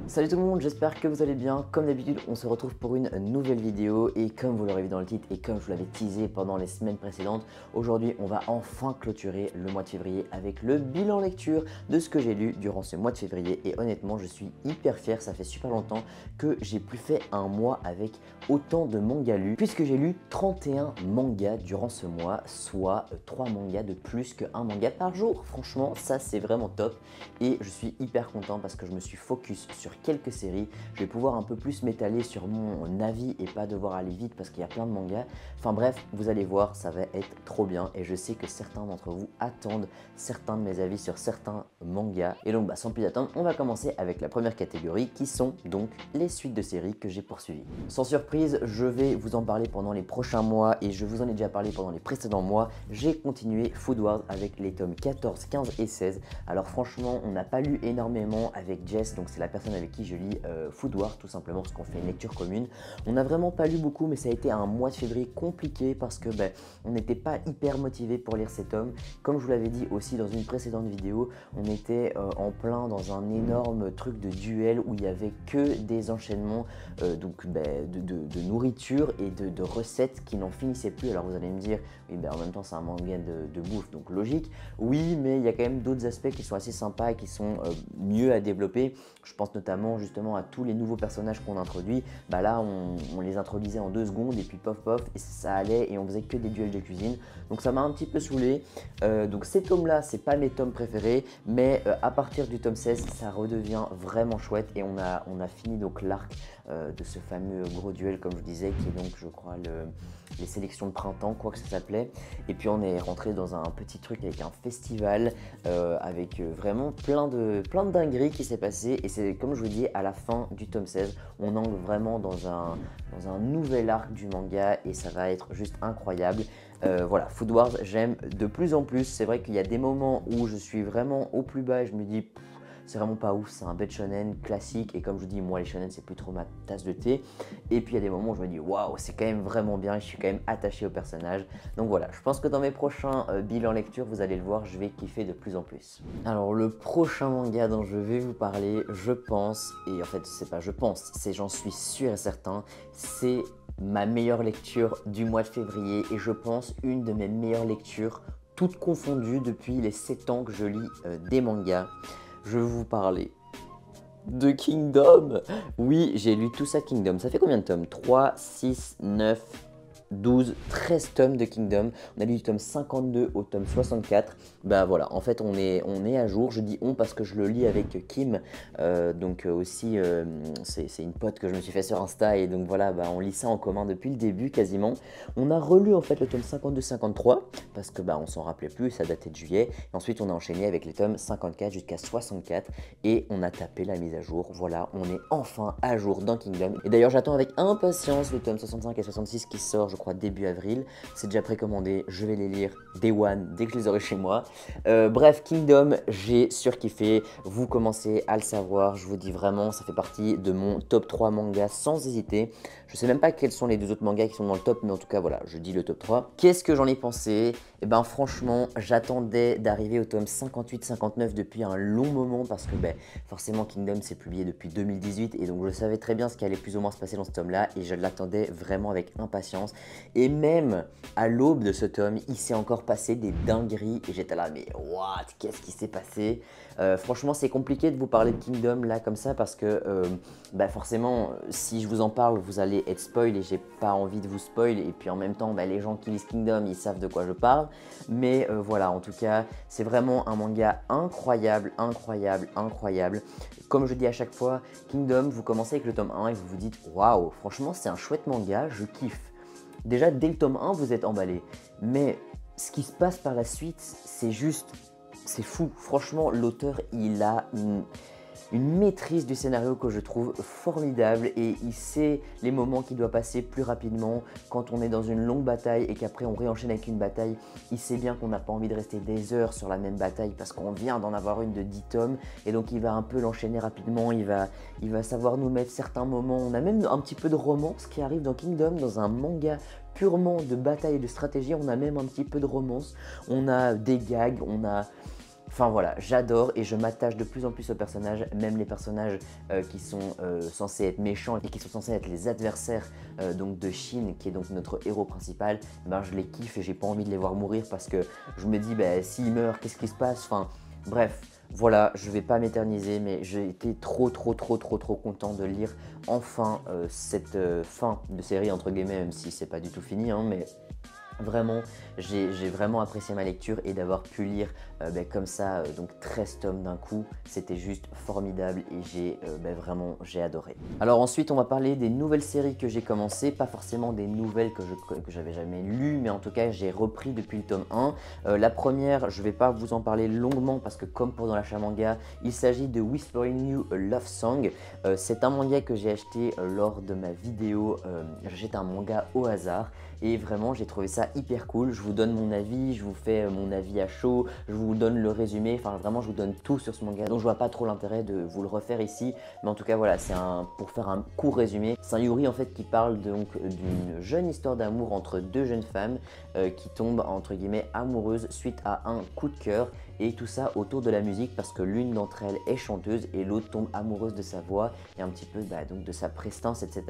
Salut tout le monde, j'espère que vous allez bien. Comme d'habitude, on se retrouve pour une nouvelle vidéo et comme vous l'aurez vu dans le titre et comme je vous l'avais teasé pendant les semaines précédentes, aujourd'hui on va enfin clôturer le mois de février avec le bilan lecture de ce que j'ai lu durant ce mois de février et honnêtement je suis hyper fier, ça fait super longtemps que j'ai plus fait un mois avec autant de mangas lus puisque j'ai lu 31 mangas durant ce mois, soit 3 mangas de plus qu'un manga par jour. Franchement, ça c'est vraiment top et je suis hyper content parce que je me suis focus sur quelques séries. Je vais pouvoir un peu plus m'étaler sur mon avis et pas devoir aller vite parce qu'il y a plein de mangas. Enfin bref, vous allez voir, ça va être trop bien et je sais que certains d'entre vous attendent certains de mes avis sur certains mangas. Et donc sans plus attendre, on va commencer avec la première catégorie qui sont donc les suites de séries que j'ai poursuivies. Sans surprise, je vais vous en parler pendant les prochains mois et je vous en ai déjà parlé pendant les précédents mois. J'ai continué Food Wars avec les tomes 14, 15 et 16. Alors franchement, on n'a pas lu énormément avec Jess, donc c'est la personne avec qui je lis Food Wars tout simplement parce qu'on fait une lecture commune. On n'a vraiment pas lu beaucoup mais ça a été un mois de février compliqué parce que on n'était pas hyper motivé pour lire ces tomes. Comme je vous l'avais dit aussi dans une précédente vidéo, on était en plein dans un énorme truc de duel où il n'y avait que des enchaînements de nourriture et de recettes qui n'en finissaient plus. Alors vous allez me dire, oui, en même temps c'est un manga de bouffe donc logique. Oui, mais il y a quand même d'autres aspects qui sont assez sympas et qui sont mieux à développer. Je pense notamment justement à tous les nouveaux personnages qu'on introduit. Là on les introduisait en 2 secondes et puis pof pof et ça allait et on faisait que des duels de cuisine. Donc ça m'a un petit peu saoulé. Donc ces tomes là c'est pas mes tomes préférés mais à partir du tome 16 ça redevient vraiment chouette et on a fini donc l'arc de ce fameux gros duel comme je disais qui est donc je crois les sélections de printemps quoi que ça s'appelait. Et puis on est rentré dans un petit truc avec un festival avec vraiment plein de dingueries qui s'est passé et c'est comme je vous dis à la fin du tome 16 on entre vraiment dans un nouvel arc du manga et ça va être juste incroyable. Voilà, Food Wars j'aime de plus en plus. C'est vrai qu'il y a des moments où je suis vraiment au plus bas et je me dis c'est vraiment pas ouf, c'est un bête shonen classique et comme je vous dis moi les shonen c'est plus trop ma tasse de thé. Et puis il y a des moments où je me dis waouh c'est quand même vraiment bien et je suis quand même attaché au personnage. Donc voilà, je pense que dans mes prochains bilans lecture vous allez le voir, je vais kiffer de plus en plus. Alors le prochain manga dont je vais vous parler, je pense, et en fait c'est pas je pense, c'est j'en suis sûr et certain, c'est ma meilleure lecture du mois de février et je pense une de mes meilleures lectures toutes confondues depuis les 7 ans que je lis des mangas. Je vais vous parler de Kingdom. Oui, j'ai lu tout ça Kingdom. Ça fait combien de tomes? 3, 6, 9, 12, 13 tomes de Kingdom. On a lu du tome 52 au tome 64. Voilà, en fait on est à jour. Je dis on parce que je le lis avec Kim. Aussi c'est une pote que je me suis fait sur Insta et donc voilà, on lit ça en commun depuis le début quasiment. On a relu en fait le tome 52-53 parce que on s'en rappelait plus, ça datait de juillet. Et ensuite on a enchaîné avec les tomes 54 jusqu'à 64 et on a tapé la mise à jour. Voilà, on est enfin à jour dans Kingdom. Et d'ailleurs j'attends avec impatience le tome 65 et 66 qui sort je crois début avril. C'est déjà précommandé, je vais les lire day one dès que je les aurai chez moi. Bref, Kingdom, j'ai surkiffé. Vous commencez à le savoir, je vous dis vraiment, ça fait partie de mon top 3 manga sans hésiter. Je sais même pas quels sont les 2 autres mangas qui sont dans le top, mais en tout cas voilà, je dis le top 3. Qu'est-ce que j'en ai pensé? Franchement, j'attendais d'arriver au tome 58-59 depuis un long moment parce que forcément Kingdom s'est publié depuis 2018 et donc je savais très bien ce qui allait plus ou moins se passer dans ce tome là et je l'attendais vraiment avec impatience. Et même à l'aube de ce tome, il s'est encore passé des dingueries et j'étais là mais what? Qu'est-ce qui s'est passé? Franchement c'est compliqué de vous parler de Kingdom là comme ça parce que forcément si je vous en parle vous allez être spoil et j'ai pas envie de vous spoil et puis en même temps les gens qui lisent Kingdom ils savent de quoi je parle. Mais voilà, en tout cas c'est vraiment un manga incroyable, incroyable, incroyable. Comme je dis à chaque fois, Kingdom, vous commencez avec le tome 1 et vous vous dites waouh, franchement c'est un chouette manga, je kiffe. Déjà dès le tome 1 vous êtes emballé, mais ce qui se passe par la suite c'est juste, c'est fou. Franchement l'auteur il a une maîtrise du scénario que je trouve formidable et il sait les moments qu'il doit passer plus rapidement quand on est dans une longue bataille et qu'après on réenchaîne avec une bataille. Il sait bien qu'on n'a pas envie de rester des heures sur la même bataille parce qu'on vient d'en avoir une de 10 tomes et donc il va un peu l'enchaîner rapidement, il va savoir nous mettre certains moments. On a même un petit peu de romance qui arrive dans Kingdom, dans un manga purement de bataille et de stratégie, on a même un petit peu de romance, on a des gags, on a Enfin voilà, j'adore et je m'attache de plus en plus aux personnages, même les personnages qui sont censés être méchants et qui sont censés être les adversaires donc de Shin, qui est donc notre héros principal. Ben, je les kiffe et j'ai pas envie de les voir mourir parce que je me dis, ben, s'ils meurent, qu'est-ce qui se passe? Enfin, bref. Voilà, je vais pas m'éterniser, mais j'ai été trop content de lire enfin cette fin de série, entre guillemets, même si c'est pas du tout fini, hein, mais vraiment, j'ai vraiment apprécié ma lecture et d'avoir pu lire comme ça donc 13 tomes d'un coup, c'était juste formidable et j'ai adoré. Alors ensuite, on va parler des nouvelles séries que j'ai commencé, pas forcément des nouvelles que j'avais jamais lues, mais en tout cas j'ai repris depuis le tome 1. La première, je vais pas vous en parler longuement parce que comme pour dans l'achat manga, il s'agit de Whispering You a Love Song. C'est un manga que j'ai acheté lors de ma vidéo, j'achète un manga au hasard. Et vraiment j'ai trouvé ça hyper cool, je vous donne mon avis, je vous fais mon avis à chaud, je vous donne le résumé, enfin vraiment je vous donne tout sur ce manga, donc je vois pas trop l'intérêt de vous le refaire ici, mais en tout cas voilà, c'est pour faire un court résumé, c'est un yuri en fait qui parle donc d'une jeune histoire d'amour entre deux jeunes femmes qui tombent entre guillemets amoureuses suite à un coup de cœur, et tout ça autour de la musique parce que l'une d'entre elles est chanteuse et l'autre tombe amoureuse de sa voix et un petit peu donc de sa prestance, etc.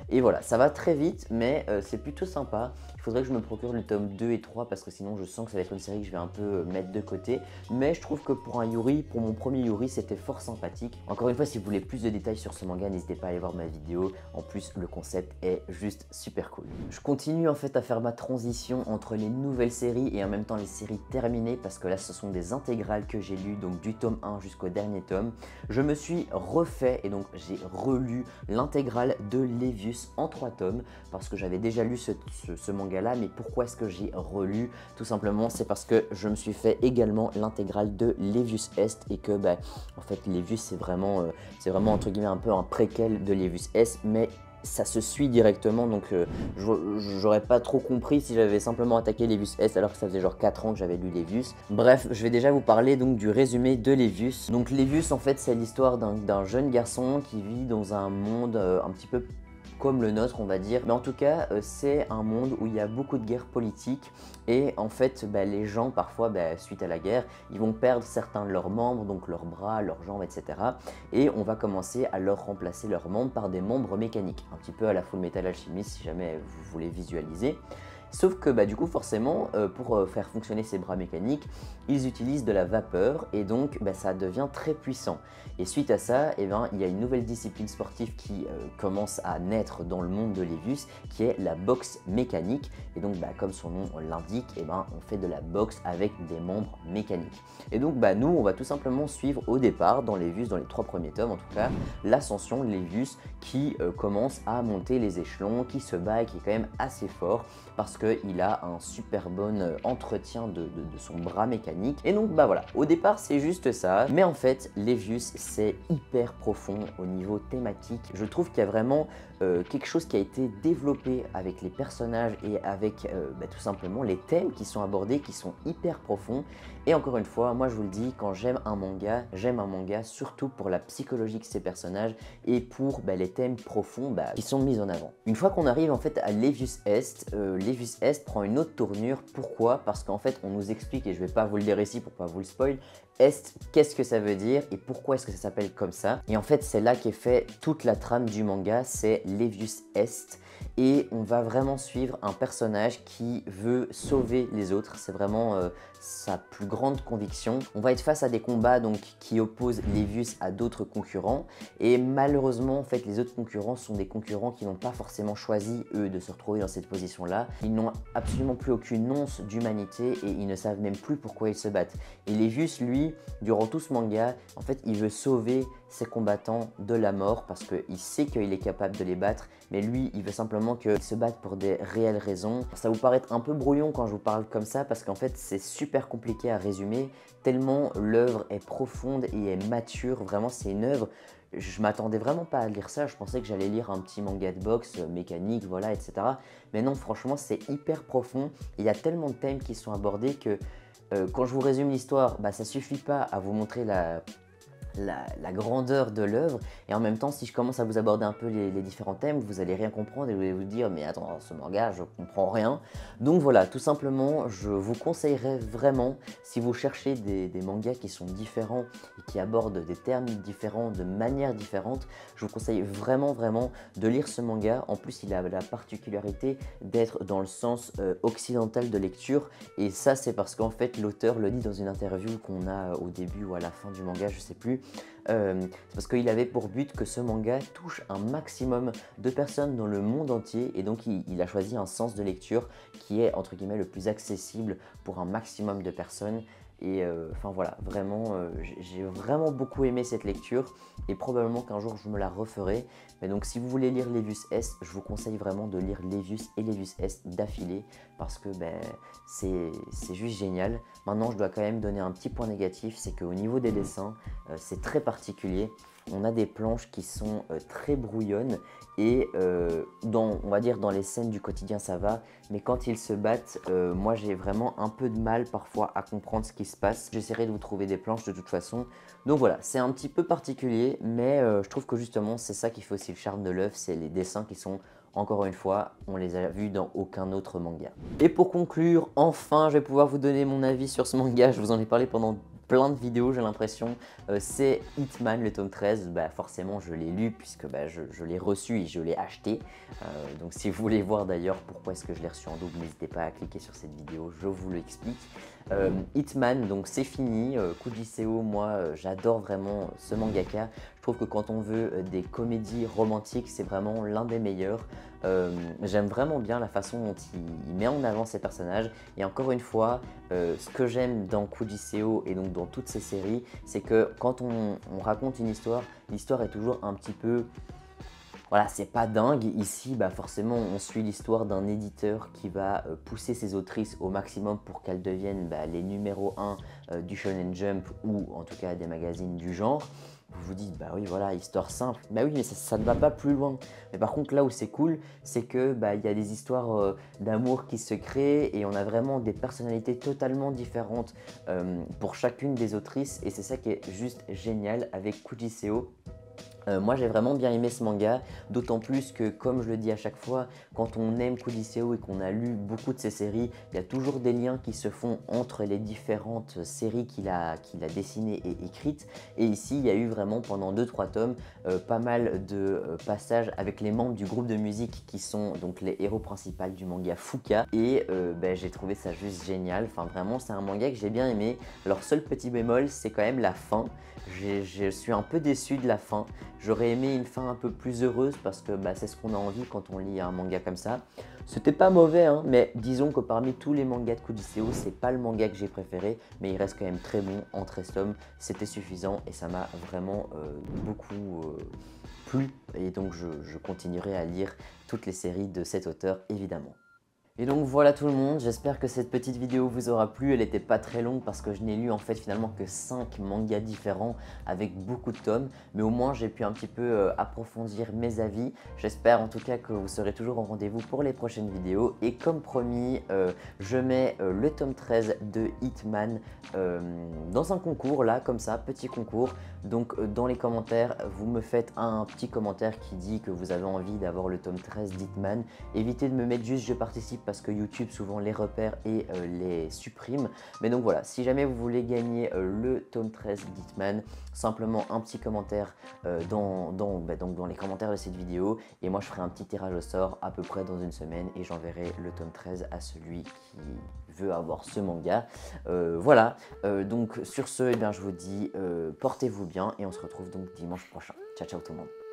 Et voilà, ça va très vite, mais c'est plutôt sympa. Il faudrait que je me procure le tome 2 et 3 parce que sinon je sens que ça va être une série que je vais un peu mettre de côté. Mais je trouve que pour un yuri, pour mon premier yuri, c'était fort sympathique. Encore une fois, si vous voulez plus de détails sur ce manga, n'hésitez pas à aller voir ma vidéo. En plus, le concept est juste super cool. Je continue en fait à faire ma transition entre les nouvelles séries et en même temps les séries terminées parce que là, ce sont des intégrales que j'ai lues, donc du tome 1 jusqu'au dernier tome. Je me suis refait et donc j'ai relu l'intégrale de Levius en 3 tomes parce que j'avais déjà lu ce manga là, mais pourquoi est-ce que j'ai relu? Tout simplement c'est parce que je me suis fait également l'intégrale de Levius Est et que en fait Levius c'est vraiment entre guillemets un peu un préquel de Levius Est, mais ça se suit directement, donc j'aurais pas trop compris si j'avais simplement attaqué Levius S alors que ça faisait genre 4 ans que j'avais lu Levius. Bref, je vais déjà vous parler donc du résumé de Levius. Donc Levius en fait c'est l'histoire d'un jeune garçon qui vit dans un monde un petit peu comme le nôtre on va dire, mais en tout cas c'est un monde où il y a beaucoup de guerres politiques et en fait les gens parfois suite à la guerre ils vont perdre certains de leurs membres, donc leurs bras, leurs jambes, etc. et on va commencer à leur remplacer leurs membres par des membres mécaniques, un petit peu à la Full Metal Alchemist si jamais vous voulez visualiser. Sauf que du coup forcément pour faire fonctionner ces bras mécaniques ils utilisent de la vapeur et donc ça devient très puissant. Et suite à ça il y a une nouvelle discipline sportive qui commence à naître dans le monde de Levius qui est la boxe mécanique. Et donc comme son nom l'indique, on fait de la boxe avec des membres mécaniques. Et donc nous on va tout simplement suivre au départ dans Levius, dans les 3 premiers tomes en tout cas, l'ascension de Levius qui commence à monter les échelons, qui se bat et qui est quand même assez fort parce qu'il a un super bon entretien de son bras mécanique. Et donc voilà, au départ c'est juste ça, mais en fait Levius c'est hyper profond au niveau thématique. Je trouve qu'il y a vraiment quelque chose qui a été développé avec les personnages et avec tout simplement les thèmes qui sont abordés qui sont hyper profonds. Et encore une fois, moi je vous le dis, quand j'aime un manga surtout pour la psychologie de ces personnages et pour les thèmes profonds qui sont mis en avant. Une fois qu'on arrive en fait à Levius Est, Levius Est prend une autre tournure. Pourquoi? Parce qu'en fait on nous explique, et je vais pas vous le dire ici pour pas vous le spoil, Est, qu'est-ce que ça veut dire et pourquoi est-ce que ça s'appelle comme ça. Et en fait c'est là qu'est fait toute la trame du manga, c'est Levius Est. Et on va vraiment suivre un personnage qui veut sauver les autres, c'est vraiment sa plus grande conviction. On va être face à des combats donc qui opposent Levius à d'autres concurrents et malheureusement en fait les autres concurrents sont des concurrents qui n'ont pas forcément choisi eux de se retrouver dans cette position là. Ils n'ont absolument plus aucune once d'humanité et ils ne savent même plus pourquoi ils se battent. Et Levius lui, durant tout ce manga, en fait il veut sauver ses combattants de la mort parce qu'il sait qu'il est capable de les battre, mais lui il veut simplement qu'ils se battent pour des réelles raisons. Ça vous paraît un peu brouillon quand je vous parle comme ça parce qu'en fait c'est super compliqué à résumer tellement l'œuvre est profonde et est mature. Vraiment c'est une œuvre, je m'attendais vraiment pas à lire ça, je pensais que j'allais lire un petit manga de boxe mécanique, voilà, etc. Mais non, franchement c'est hyper profond, il y a tellement de thèmes qui sont abordés que quand je vous résume l'histoire, ça suffit pas à vous montrer la grandeur de l'œuvre, et en même temps, si je commence à vous aborder un peu les différents thèmes, vous allez rien comprendre et vous allez vous dire mais attends, ce manga je comprends rien. Donc voilà, tout simplement je vous conseillerais vraiment, si vous cherchez des mangas qui sont différents et qui abordent des termes différents, de manières différentes, je vous conseille vraiment de lire ce manga. En plus il a la particularité d'être dans le sens occidental de lecture, et ça c'est parce qu'en fait l'auteur le dit dans une interview qu'on a au début ou à la fin du manga, je sais plus. C'est parce qu'il avait pour but que ce manga touche un maximum de personnes dans le monde entier, et donc il a choisi un sens de lecture qui est entre guillemets le plus accessible pour un maximum de personnes. Et enfin voilà, vraiment, j'ai vraiment beaucoup aimé cette lecture et probablement qu'un jour je me la referai. Mais donc si vous voulez lire Levius S, je vous conseille vraiment de lire Levius et Levius S d'affilée parce que ben, c'est juste génial. Maintenant je dois quand même donner un petit point négatif, c'est qu'au niveau des dessins, c'est très particulier. On a des planches qui sont très brouillonnes et on va dire dans les scènes du quotidien ça va, mais quand ils se battent, moi j'ai vraiment un peu de mal parfois à comprendre ce qui se passe. J'essaierai de vous trouver des planches de toute façon. Donc voilà, c'est un petit peu particulier, mais je trouve que justement c'est ça qui fait aussi le charme de l'œuvre, c'est les dessins qui sont, encore une fois, on les a vus dans aucun autre manga. Et pour conclure, enfin je vais pouvoir vous donner mon avis sur ce manga. Je vous en ai parlé pendant plein de vidéos, j'ai l'impression. C'est Hitman, le tome 13. Bah, forcément, je l'ai lu puisque bah, je l'ai reçu et je l'ai acheté. Donc si vous voulez voir d'ailleurs pourquoi est-ce que je l'ai reçu en double, n'hésitez pas à cliquer sur cette vidéo, je vous l'explique. Hitman, donc c'est fini. Kuji Seo, moi j'adore vraiment ce mangaka. Je trouve que quand on veut des comédies romantiques, c'est vraiment l'un des meilleurs. J'aime vraiment bien la façon dont il met en avant ses personnages. Et encore une fois, ce que j'aime dans Kuji Seo et donc dans toutes ces séries, c'est que quand on raconte une histoire, l'histoire est toujours un petit peu... Voilà, c'est pas dingue. Ici, bah forcément, on suit l'histoire d'un éditeur qui va pousser ses autrices au maximum pour qu'elles deviennent bah, les numéros 1 du Shonen Jump ou en tout cas des magazines du genre. Vous vous dites, bah oui, voilà, histoire simple. Bah oui, mais ça ne va pas plus loin. Mais par contre, là où c'est cool, c'est que bah, y a des histoires d'amour qui se créent et on a vraiment des personnalités totalement différentes pour chacune des autrices. Et c'est ça qui est juste génial avec Kuji Seo. Moi j'ai vraiment bien aimé ce manga, d'autant plus que comme je le dis à chaque fois, quand on aime Kuji Seo et qu'on a lu beaucoup de ses séries, il y a toujours des liens qui se font entre les différentes séries qu'il a dessinées et écrites. Et ici il y a eu vraiment pendant 2-3 tomes pas mal de passages avec les membres du groupe de musique qui sont donc les héros principaux du manga Fuka. Et ben, j'ai trouvé ça juste génial, enfin vraiment c'est un manga que j'ai bien aimé. Alors seul petit bémol, c'est quand même la fin. Je suis un peu déçu de la fin. J'aurais aimé une fin un peu plus heureuse parce que bah, c'est ce qu'on a envie quand on lit un manga comme ça. C'était pas mauvais, hein, mais disons que parmi tous les mangas de Kuji Seo, c'est pas le manga que j'ai préféré, mais il reste quand même très bon en 13 tomes. C'était suffisant et ça m'a vraiment beaucoup plu. Et donc je continuerai à lire toutes les séries de cet auteur évidemment. Et donc voilà tout le monde, j'espère que cette petite vidéo vous aura plu. Elle n'était pas très longue parce que je n'ai lu en fait finalement que 5 mangas différents avec beaucoup de tomes. Mais au moins j'ai pu un petit peu approfondir mes avis. J'espère en tout cas que vous serez toujours au rendez-vous pour les prochaines vidéos. Et comme promis, je mets le tome 13 de Hitman dans un concours là, comme ça, petit concours. Donc dans les commentaires, vous me faites un petit commentaire qui dit que vous avez envie d'avoir le tome 13 d'Hitman. Évitez de me mettre juste je participe parce que YouTube souvent les repère et les supprime. Mais donc voilà, si jamais vous voulez gagner le tome 13 d'Hitman, simplement un petit commentaire dans les commentaires de cette vidéo et moi je ferai un petit tirage au sort à peu près dans une semaine et j'enverrai le tome 13 à celui qui veut avoir ce manga. Voilà, donc sur ce, eh bien, je vous dis portez-vous bien et on se retrouve donc dimanche prochain. Ciao ciao tout le monde.